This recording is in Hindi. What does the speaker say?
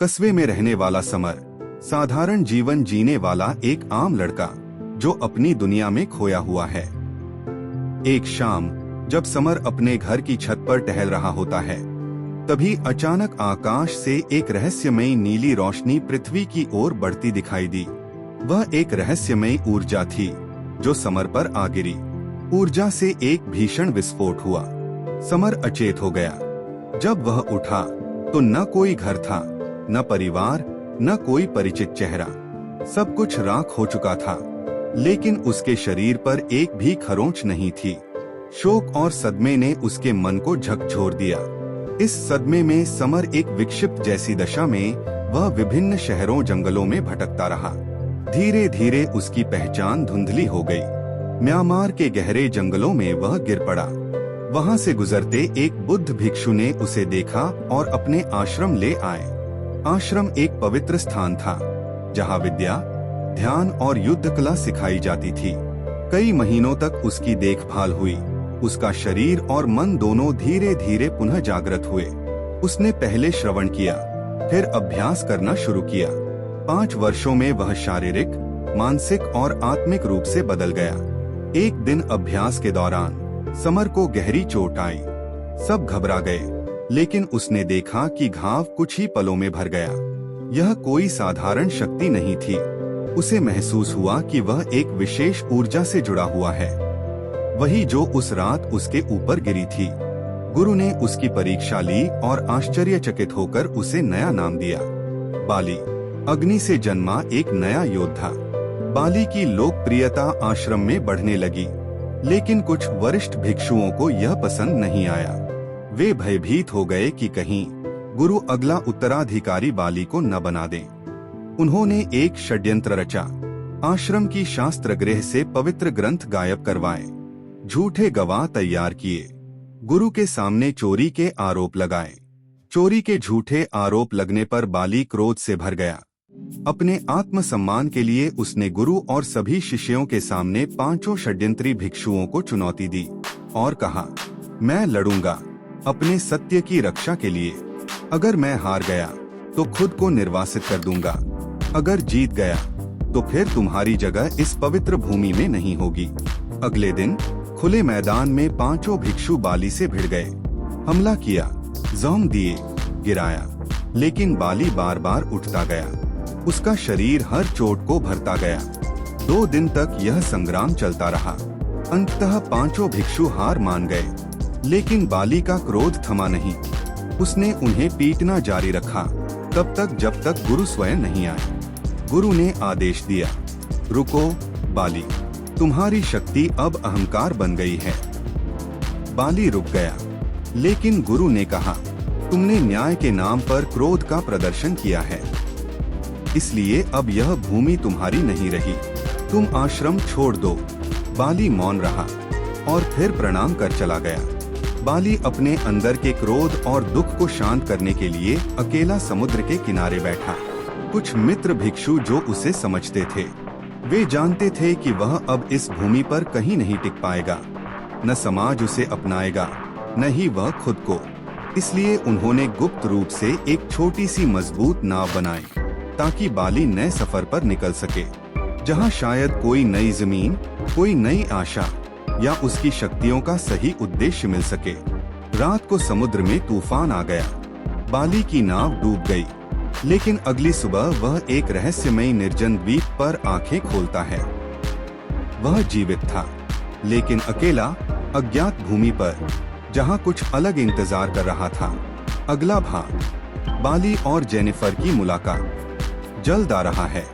कस्बे में रहने वाला समर साधारण जीवन जीने वाला एक आम लड़का जो अपनी दुनिया में खोया हुआ है। एक शाम जब समर अपने घर की छत पर टहल रहा होता है, तभी अचानक आकाश से एक रहस्यमयी नीली रोशनी पृथ्वी की ओर बढ़ती दिखाई दी। वह एक रहस्यमयी ऊर्जा थी जो समर पर आ गिरी। ऊर्जा से एक भीषण विस्फोट हुआ। समर अचेत हो गया। जब वह उठा तो न कोई घर था, न परिवार, न कोई परिचित चेहरा। सब कुछ राख हो चुका था, लेकिन उसके शरीर पर एक भी खरोंच नहीं थी। शोक और सदमे ने उसके मन को झकझोर दिया। इस सदमे में समर एक विक्षिप्त जैसी दशा में वह विभिन्न शहरों जंगलों में भटकता रहा। धीरे धीरे उसकी पहचान धुंधली हो गई। म्यांमार के गहरे जंगलों में वह गिर पड़ा। वहां से गुजरते एक बुद्ध भिक्षु ने उसे देखा और अपने आश्रम ले आए। आश्रम एक पवित्र स्थान था जहां विद्या, ध्यान और युद्ध कला सिखाई जाती थी। कई महीनों तक उसकी देखभाल हुई। उसका शरीर और मन दोनों धीरे धीरे पुनः जागृत हुए। उसने पहले श्रवण किया, फिर अभ्यास करना शुरू किया। 5 वर्षों में वह शारीरिक, मानसिक और आत्मिक रूप से बदल गया। एक दिन अभ्यास के दौरान समर को गहरी चोट आई। सब घबरा गए, लेकिन उसने देखा कि घाव कुछ ही पलों में भर गया। यह कोई साधारण शक्ति नहीं थी। उसे महसूस हुआ कि वह एक विशेष ऊर्जा से जुड़ा हुआ है, वही जो उस रात उसके ऊपर गिरी थी। गुरु ने उसकी परीक्षा ली और आश्चर्यचकित होकर उसे नया नाम दिया, बाली। अग्नि से जन्मा एक नया योद्धा। बाली की लोकप्रियता आश्रम में बढ़ने लगी, लेकिन कुछ वरिष्ठ भिक्षुओं को यह पसंद नहीं आया। वे भयभीत हो गए कि कहीं गुरु अगला उत्तराधिकारी बाली को न बना दें। उन्होंने एक षड्यंत्र रचा। आश्रम की शास्त्र गृह से पवित्र ग्रंथ गायब करवाए, झूठे गवाह तैयार किए, गुरु के सामने चोरी के आरोप लगाए। चोरी के झूठे आरोप लगने पर बाली क्रोध से भर गया। अपने आत्मसम्मान के लिए उसने गुरु और सभी शिष्यों के सामने 5 षड्यंत्री भिक्षुओं को चुनौती दी और कहा, मैं लड़ूंगा अपने सत्य की रक्षा के लिए। अगर मैं हार गया तो खुद को निर्वासित कर दूंगा। अगर जीत गया तो फिर तुम्हारी जगह इस पवित्र भूमि में नहीं होगी। अगले दिन खुले मैदान में 5 भिक्षु बाली से भिड़ गए। हमला किया, जख्म दिए, गिराया, लेकिन बाली बार बार उठता गया। उसका शरीर हर चोट को भरता गया। 2 दिन तक यह संग्राम चलता रहा। अंततः 5 भिक्षु हार मान गए, लेकिन बाली का क्रोध थमा नहीं। उसने उन्हें पीटना जारी रखा तब तक जब तक गुरु स्वयं नहीं आए। गुरु ने आदेश दिया, रुको बाली, तुम्हारी शक्ति अब अहंकार बन गई है। बाली रुक गया, लेकिन गुरु ने कहा, तुमने न्याय के नाम पर क्रोध का प्रदर्शन किया है, इसलिए अब यह भूमि तुम्हारी नहीं रही। तुम आश्रम छोड़ दो। बाली मौन रहा और फिर प्रणाम कर चला गया। बाली अपने अंदर के क्रोध और दुख को शांत करने के लिए अकेला समुद्र के किनारे बैठा। कुछ मित्र भिक्षु जो उसे समझते थे, वे जानते थे कि वह अब इस भूमि पर कहीं नहीं टिक पाएगा। न समाज उसे अपनाएगा, न ही वह खुद को। इसलिए उन्होंने गुप्त रूप से एक छोटी सी मजबूत नाव बनाई, ताकि बाली नए सफर पर निकल सके, जहां शायद कोई नई जमीन, कोई नई आशा या उसकी शक्तियों का सही उद्देश्य मिल सके। रात को समुद्र में तूफान आ गया। बाली की नाव डूब गई, लेकिन अगली सुबह वह एक रहस्यमयी निर्जन द्वीप पर आंखें खोलता है। वह जीवित था, लेकिन अकेला, अज्ञात भूमि पर, जहां कुछ अलग इंतजार कर रहा था। अगला भाग, बाली और जेनिफर की मुलाकात। जल्द आ रहा है।